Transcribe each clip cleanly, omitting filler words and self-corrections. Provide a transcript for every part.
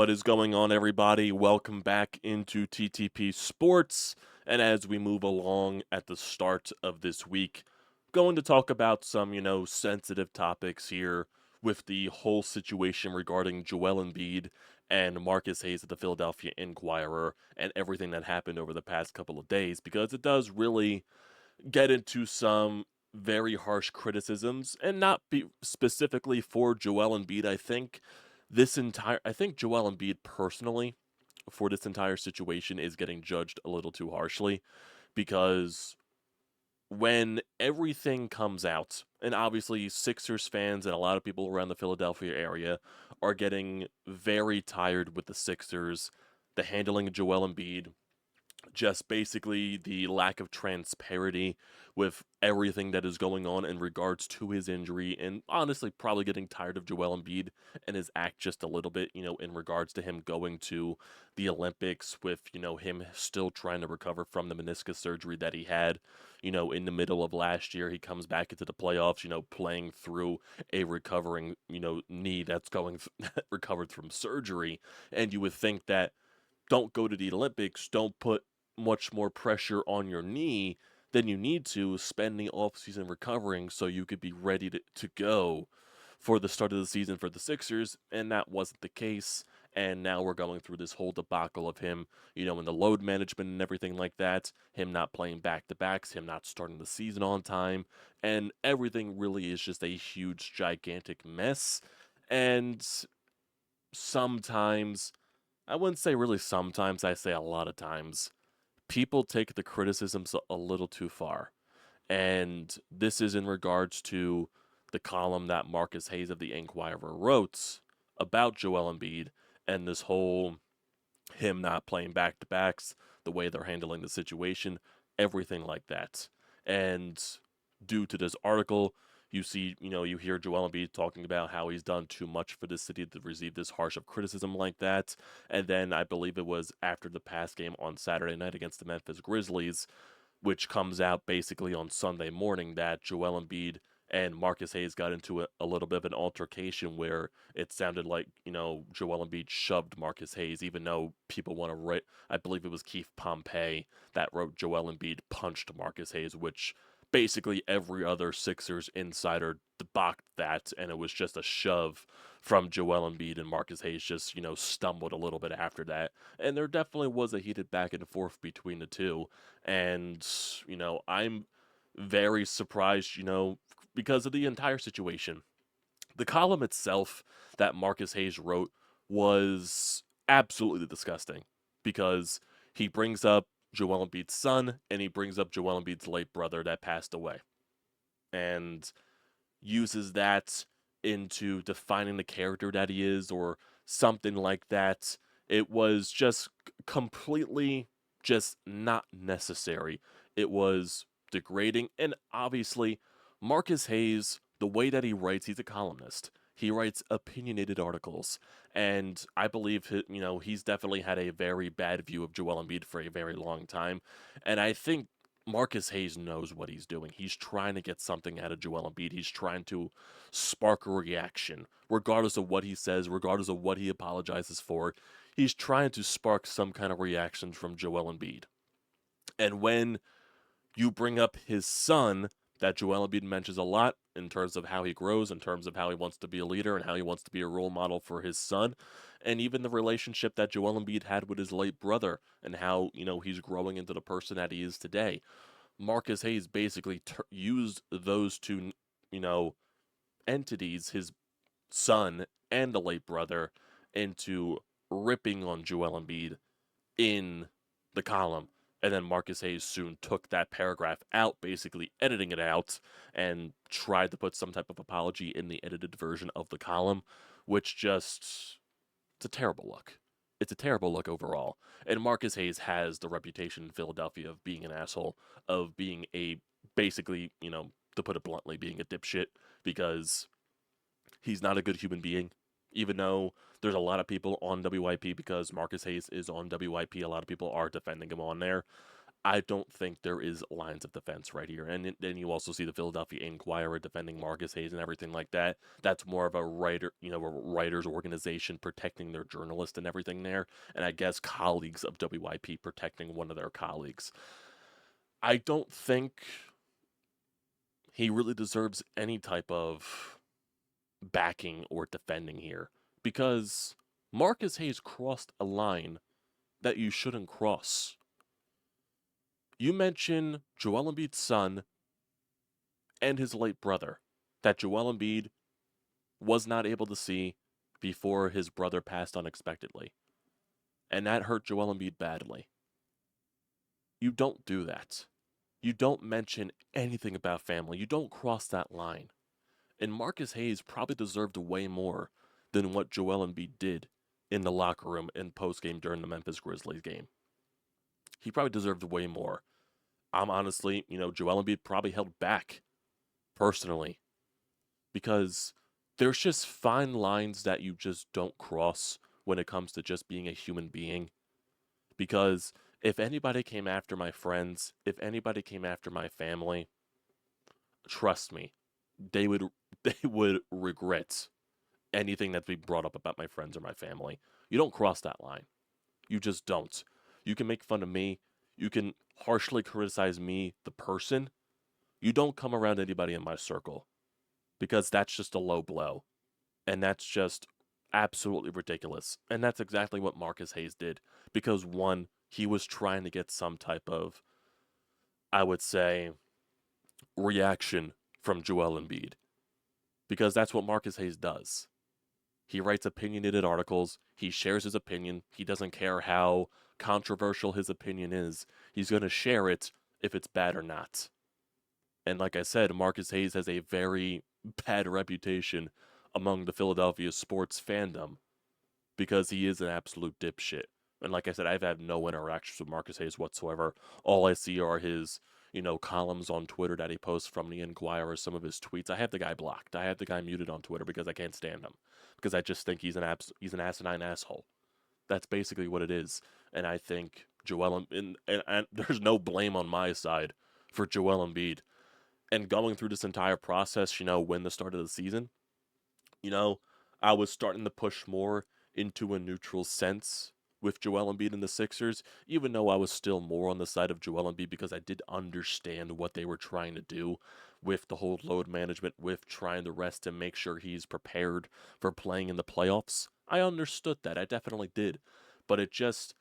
What is going on, everybody? Welcome back into TTP Sports. And as we move along at the start of this week, going to talk about some, sensitive topics here with the whole situation regarding Joel Embiid and Marcus Hayes at the Philadelphia Inquirer and everything that happened over the past couple of days, because it does really get into some very harsh criticisms, and not be specifically for Joel Embiid. I think Joel Embiid personally for this entire situation is getting judged a little too harshly, because when everything comes out, and obviously Sixers fans and a lot of people around the Philadelphia area are getting very tired with the Sixers, the handling of Joel Embiid, just basically the lack of transparency with everything that is going on in regards to his injury, and honestly probably getting tired of Joel Embiid and his act just a little bit, in regards to him going to the Olympics with, him still trying to recover from the meniscus surgery that he had, in the middle of last year. He comes back into the playoffs, playing through a recovering, knee that's recovered from surgery, and you would think that don't go to the Olympics, don't put much more pressure on your knee than you need to, spend the offseason recovering so you could be ready to go for the start of the season for the Sixers, and that wasn't the case. And now we're going through this whole debacle of him, in the load management and everything like that, him not playing back-to-backs, him not starting the season on time, and everything really is just a huge, gigantic mess. And sometimes, I wouldn't say really sometimes, I say a lot of times, people take the criticisms a little too far. And this is in regards to the column that Marcus Hayes of the Inquirer wrote about Joel Embiid and this whole him not playing back to backs, the way they're handling the situation, everything like that. And due to this article, you hear Joel Embiid talking about how he's done too much for this city to receive this harsh of criticism like that. And then I believe it was after the past game on Saturday night against the Memphis Grizzlies, which comes out basically on Sunday morning, that Joel Embiid and Marcus Hayes got into a little bit of an altercation where it sounded like, Joel Embiid shoved Marcus Hayes, even though people want to write, I believe it was Keith Pompey that wrote Joel Embiid punched Marcus Hayes, which basically every other Sixers insider debunked that, and it was just a shove from Joel Embiid, and Marcus Hayes just, stumbled a little bit after that. And there definitely was a heated back and forth between the two. And, I'm very surprised, because of the entire situation. The column itself that Marcus Hayes wrote was absolutely disgusting, because he brings up Joel Embiid's son and he brings up Joel Embiid's late brother that passed away, and uses that into defining the character that he is or something like that. It was just completely just not necessary. It was degrading, and obviously Marcus Hayes, the way that he writes, he's a columnist. He writes opinionated articles, and I believe he's definitely had a very bad view of Joel Embiid for a very long time, and I think Marcus Hayes knows what he's doing. He's trying to get something out of Joel Embiid. He's trying to spark a reaction, regardless of what he says, regardless of what he apologizes for. He's trying to spark some kind of reaction from Joel Embiid. And when you bring up his son, that Joel Embiid mentions a lot in terms of how he grows, in terms of how he wants to be a leader and how he wants to be a role model for his son, and even the relationship that Joel Embiid had with his late brother and how, he's growing into the person that he is today. Marcus Hayes basically used those two, entities, his son and the late brother, into ripping on Joel Embiid in the column. And then Marcus Hayes soon took that paragraph out, basically editing it out, and tried to put some type of apology in the edited version of the column, which just, it's a terrible look. It's a terrible look overall. And Marcus Hayes has the reputation in Philadelphia of being an asshole, of being basically, to put it bluntly, being a dipshit, because he's not a good human being. Even though there's a lot of people on WIP, because Marcus Hayes is on WIP, a lot of people are defending him on there. I don't think there is lines of defense right here. And then you also see the Philadelphia Inquirer defending Marcus Hayes and everything like that. That's more of a writer, a writers organization protecting their journalist and everything there. And I guess colleagues of WYP protecting one of their colleagues. I don't think he really deserves any type of backing or defending here because Marcus Hayes crossed a line that you shouldn't cross. You mention Joel Embiid's son and his late brother that Joel Embiid was not able to see before his brother passed unexpectedly. And that hurt Joel Embiid badly. You don't do that. You don't mention anything about family. You don't cross that line. And Marcus Hayes probably deserved way more than what Joel Embiid did in the locker room and postgame during the Memphis Grizzlies game. He probably deserved way more. I'm honestly, Joel Embiid probably held back personally because there's just fine lines that you just don't cross when it comes to just being a human being. Because if anybody came after my friends, if anybody came after my family, trust me, they would they would regret anything that's being brought up about my friends or my family. You don't cross that line. You just don't. You can make fun of me. You can harshly criticize me, the person. You don't come around anybody in my circle because that's just a low blow. And that's just absolutely ridiculous. And that's exactly what Marcus Hayes did. Because one, he was trying to get some type of, I would say, reaction from Joel Embiid. Because that's what Marcus Hayes does. He writes opinionated articles. He shares his opinion. He doesn't care how controversial his opinion is. He's going to share it if it's bad or not. And like I said, Marcus Hayes has a very bad reputation among the Philadelphia sports fandom because he is an absolute dipshit. And like I said, I've had no interactions with Marcus Hayes whatsoever. All I see are his, columns on Twitter that he posts from the Inquirer, some of his tweets. I have the guy blocked. I have the guy muted on Twitter because I can't stand him. Because I just think he's an asinine asshole. That's basically what it is. And I think Joel and there's no blame on my side for Joel Embiid. And going through this entire process, when the start of the season, you know, I was starting to push more into a neutral sense with Joel Embiid and the Sixers, even though I was still more on the side of Joel Embiid because I did understand what they were trying to do with the whole load management, with trying to rest him, make sure he's prepared for playing in the playoffs. I understood that. I definitely did. But it just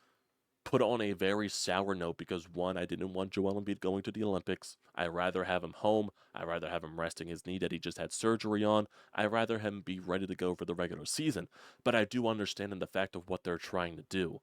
put on a very sour note because one, I didn't want Joel Embiid going to the Olympics. I'd rather have him home. I'd rather have him resting his knee that he just had surgery on. I'd rather him be ready to go for the regular season. But I do understand in the fact of what they're trying to do.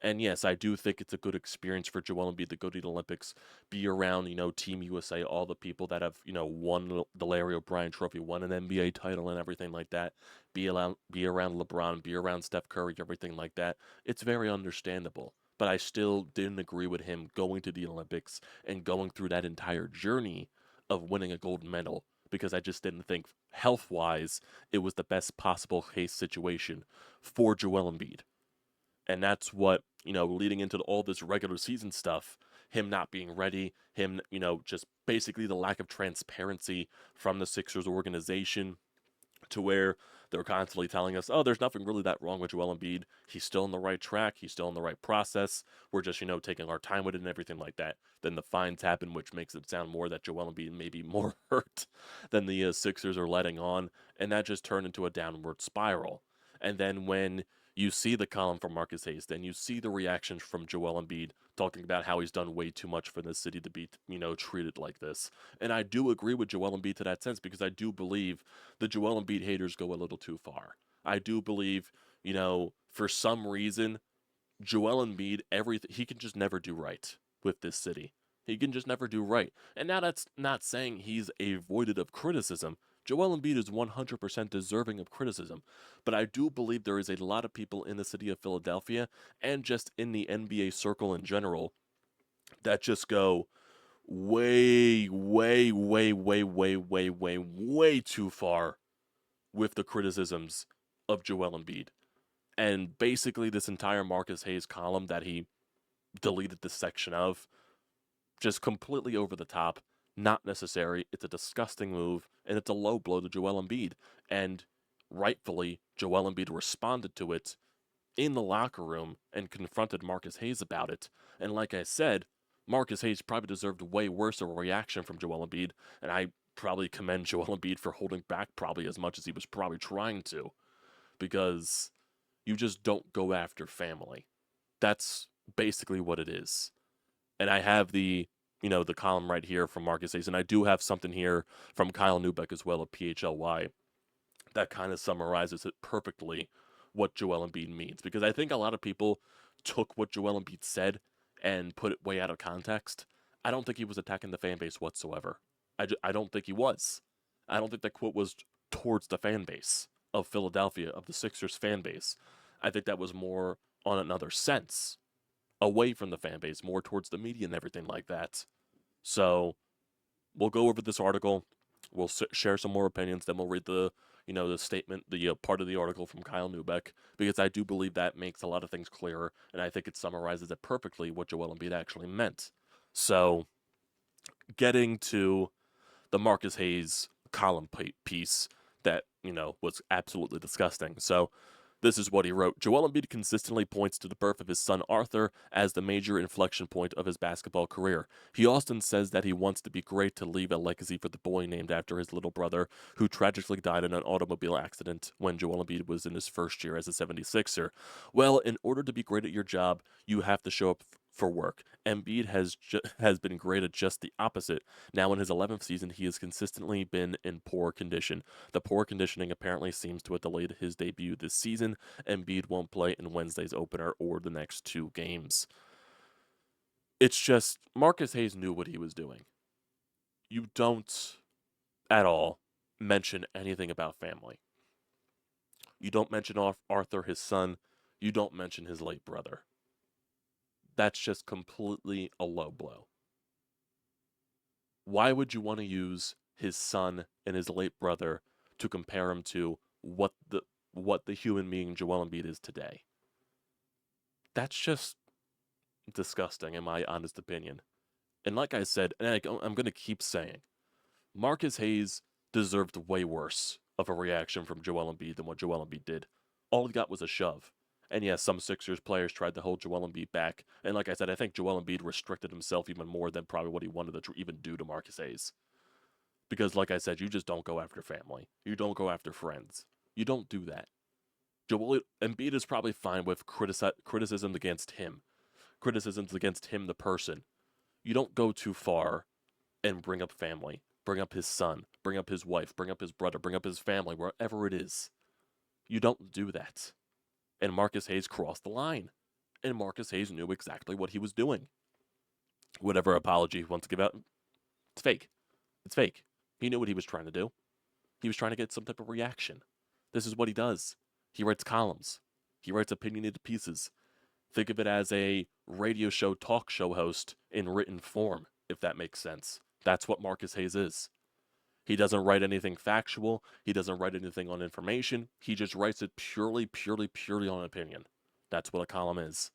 And yes, I do think it's a good experience for Joel Embiid to go to the Olympics, be around, Team USA, all the people that have, won the Larry O'Brien Trophy, won an NBA title and everything like that. Be around LeBron, be around Steph Curry, everything like that. It's very understandable. But I still didn't agree with him going to the Olympics and going through that entire journey of winning a gold medal because I just didn't think health-wise it was the best possible case situation for Joel Embiid. And that's what, leading into all this regular season stuff, him not being ready, him, just basically the lack of transparency from the Sixers organization to where they're constantly telling us, oh, there's nothing really that wrong with Joel Embiid. He's still on the right track. He's still in the right process. We're just, taking our time with it and everything like that. Then the fines happen, which makes it sound more that Joel Embiid may be more hurt than the Sixers are letting on. And that just turned into a downward spiral. And then when you see the column from Marcus Hayes, then you see the reactions from Joel Embiid talking about how he's done way too much for this city to be, treated like this. And I do agree with Joel Embiid to that sense because I do believe the Joel Embiid haters go a little too far. I do believe, for some reason, Joel Embiid, everything he can just never do right with this city. He can just never do right. And now that's not saying he's avoided of criticism. Joel Embiid is 100% deserving of criticism. But I do believe there is a lot of people in the city of Philadelphia and just in the NBA circle in general that just go way, way, way, way, way, way, way, way too far with the criticisms of Joel Embiid. And basically, this entire Marcus Hayes column that he deleted this section of just completely over the top, not necessary. It's a disgusting move, and it's a low blow to Joel Embiid. And rightfully, Joel Embiid responded to it in the locker room and confronted Marcus Hayes about it. And like I said, Marcus Hayes probably deserved way worse of a reaction from Joel Embiid, and I probably commend Joel Embiid for holding back probably as much as he was probably trying to, because you just don't go after family. That's basically what it is. And I have the column right here from Marcus Hayes, and I do have something here from Kyle Neubeck as well of PHLY that kind of summarizes it perfectly what Joel Embiid means. Because I think a lot of people took what Joel Embiid said and put it way out of context. I don't think he was attacking the fan base whatsoever. I don't think he was. I don't think that quote was towards the fan base of Philadelphia, of the Sixers fan base. I think that was more on another sense, away from the fan base, more towards the media and everything like that. So we'll go over this article. We'll share some more opinions. Then we'll read the statement, the part of the article from Kyle Neubeck, because I do believe that makes a lot of things clearer, and I think it summarizes it perfectly what Joel Embiid actually meant. So, getting to the Marcus Hayes column piece that was absolutely disgusting. So, this is what he wrote. Joel Embiid consistently points to the birth of his son Arthur as the major inflection point of his basketball career. He often says that he wants to be great to leave a legacy for the boy named after his little brother, who tragically died in an automobile accident when Joel Embiid was in his first year as a 76er. Well, in order to be great at your job, you have to show up for work. Embiid has been great at just the opposite. Now in his 11th season, he has consistently been in poor condition. The poor conditioning apparently seems to have delayed his debut this season. Embiid won't play in Wednesday's opener or the next 2 games. It's just, Marcus Hayes knew what he was doing. You don't at all mention anything about family. You don't mention Arthur, his son. You don't mention his late brother. That's just completely a low blow. Why would you want to use his son and his late brother to compare him to what the human being Joel Embiid is today? That's just disgusting, in my honest opinion. And like I said, and I'm going to keep saying, Marcus Hayes deserved way worse of a reaction from Joel Embiid than what Joel Embiid did. All he got was a shove. And yes, some Sixers players tried to hold Joel Embiid back. And like I said, I think Joel Embiid restricted himself even more than probably what he wanted to even do to Marcus Hayes. Because like I said, you just don't go after family. You don't go after friends. You don't do that. Joel Embiid is probably fine with criticisms against him. Criticisms against him, the person. You don't go too far and bring up family. Bring up his son. Bring up his wife. Bring up his brother. Bring up his family, wherever it is. You don't do that. And Marcus Hayes crossed the line. And Marcus Hayes knew exactly what he was doing. Whatever apology he wants to give out, it's fake. It's fake. He knew what he was trying to do. He was trying to get some type of reaction. This is what he does. He writes columns. He writes opinionated pieces. Think of it as a radio show, talk show host in written form, if that makes sense. That's what Marcus Hayes is. He doesn't write anything factual. He doesn't write anything on information. He just writes it purely on opinion. That's what a column is.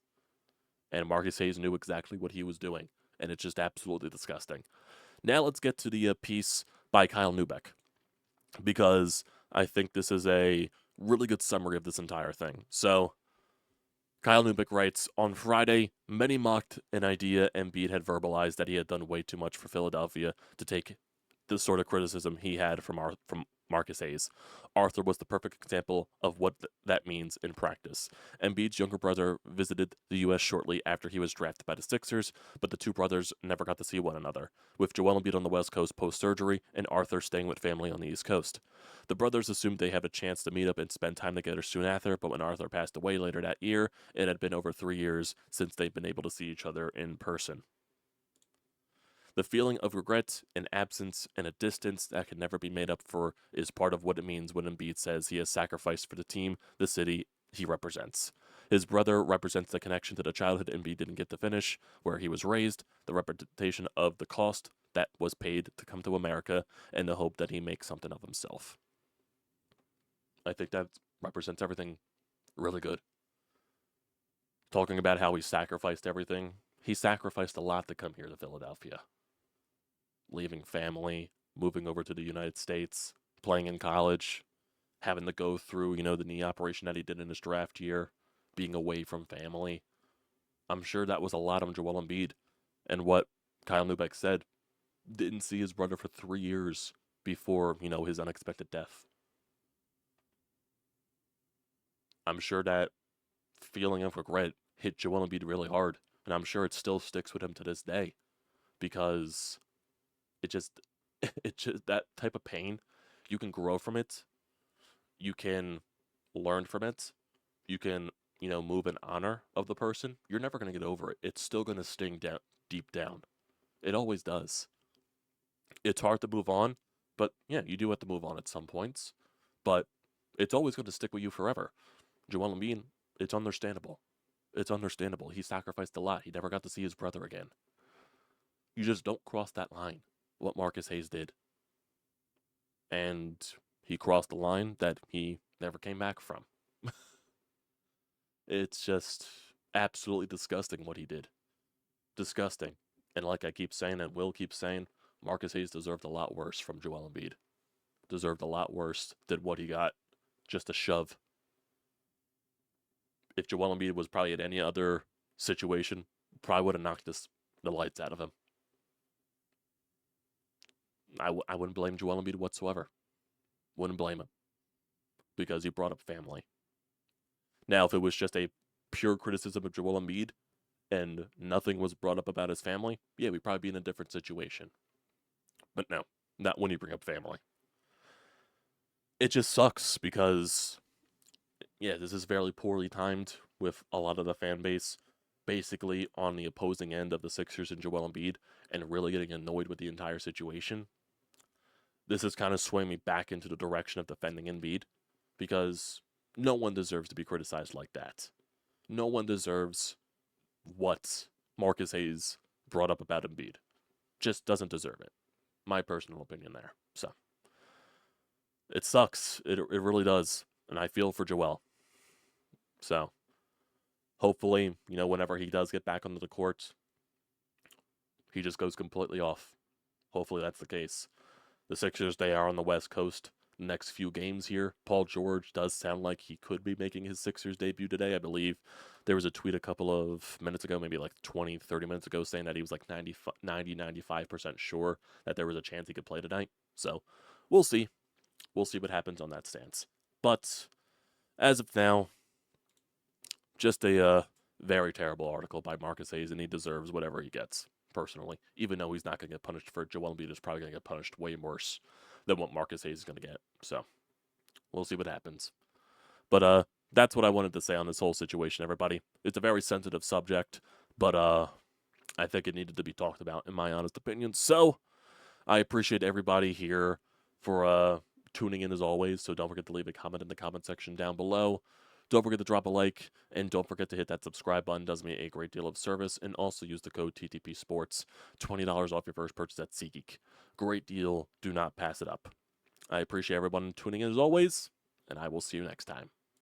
And Marcus Hayes knew exactly what he was doing. And it's just absolutely disgusting. Now let's get to the piece by Kyle Neubeck, because I think this is a really good summary of this entire thing. So, Kyle Neubeck writes, on Friday, many mocked an idea Embiid had verbalized that he had done way too much for Philadelphia to take the sort of criticism he had from Marcus Hayes. Arthur was the perfect example of what that means in practice. Embiid's younger brother visited the U.S. shortly after he was drafted by the Sixers, but the two brothers never got to see one another, with Joel Embiid on the West Coast post-surgery and Arthur staying with family on the East Coast. The brothers assumed they had a chance to meet up and spend time together soon after, but when Arthur passed away later that year, it had been over 3 years since they'd been able to see each other in person. The feeling of regret, an absence, and a distance that can never be made up for is part of what it means when Embiid says he has sacrificed for the team, the city he represents. His brother represents the connection to the childhood Embiid didn't get to finish, where he was raised, the representation of the cost that was paid to come to America, and the hope that he makes something of himself. I think that represents everything really good. Talking about how he sacrificed everything He sacrificed a lot to come here to Philadelphia, leaving family, moving over to the United States, playing in college, having to go through, the knee operation that he did in his draft year, being away from family. I'm sure that was a lot on Joel Embiid. And what Kyle Neubeck said, didn't see his brother for 3 years before, his unexpected death. I'm sure that feeling of regret hit Joel Embiid really hard. And I'm sure it still sticks with him to this day because it just, it just, that type of pain, you can grow from it. You can learn from it. You can, move in honor of the person. You're never going to get over it. It's still going to sting down deep down. It always does. It's hard to move on, but yeah, you do have to move on at some points. But it's always going to stick with you forever. Joel Embiid, it's understandable. It's understandable. He sacrificed a lot. He never got to see his brother again. You just don't cross that line, what Marcus Hayes did. And he crossed the line that he never came back from. It's just absolutely disgusting what he did. Disgusting. And like I keep saying and will keep saying, Marcus Hayes deserved a lot worse from Joel Embiid. Deserved a lot worse than what he got. Just a shove. If Joel Embiid was probably in any other situation, probably would have knocked the lights out of him. I wouldn't blame Joel Embiid whatsoever. Wouldn't blame him. Because he brought up family. Now, if it was just a pure criticism of Joel Embiid and nothing was brought up about his family, yeah, we'd probably be in a different situation. But no, not when you bring up family. It just sucks because, yeah, this is very poorly timed with a lot of the fan base basically on the opposing end of the Sixers and Joel Embiid and really getting annoyed with the entire situation. This is kind of swaying me back into the direction of defending Embiid because no one deserves to be criticized like that. No one deserves what Marcus Hayes brought up about Embiid. Just doesn't deserve it. My personal opinion there. So, it sucks. It really does. And I feel for Joel. So, hopefully, whenever he does get back onto the court, he just goes completely off. Hopefully that's the case. The Sixers, they are on the West Coast next few games here. Paul George does sound like he could be making his Sixers debut today. I believe there was a tweet a couple of minutes ago, maybe like 20, 30 minutes ago, saying that he was like 95% sure that there was a chance he could play tonight. So we'll see. We'll see what happens on that stance. But as of now, just a very terrible article by Marcus Hayes, and he deserves whatever he gets, personally. Even though he's not going to get punished for it, Joel Embiid is probably going to get punished way worse than what Marcus Hayes is going to get. So, we'll see what happens. But that's what I wanted to say on this whole situation, everybody. It's a very sensitive subject, but I think it needed to be talked about, in my honest opinion. So, I appreciate everybody here for tuning in as always. So don't forget to leave a comment in the comment section down below. Don't forget to drop a like, and don't forget to hit that subscribe button. It does me a great deal of service. And also use the code TTPSPORTS, $20 off your first purchase at SEATGEEK. Great deal. Do not pass it up. I appreciate everyone tuning in as always, and I will see you next time.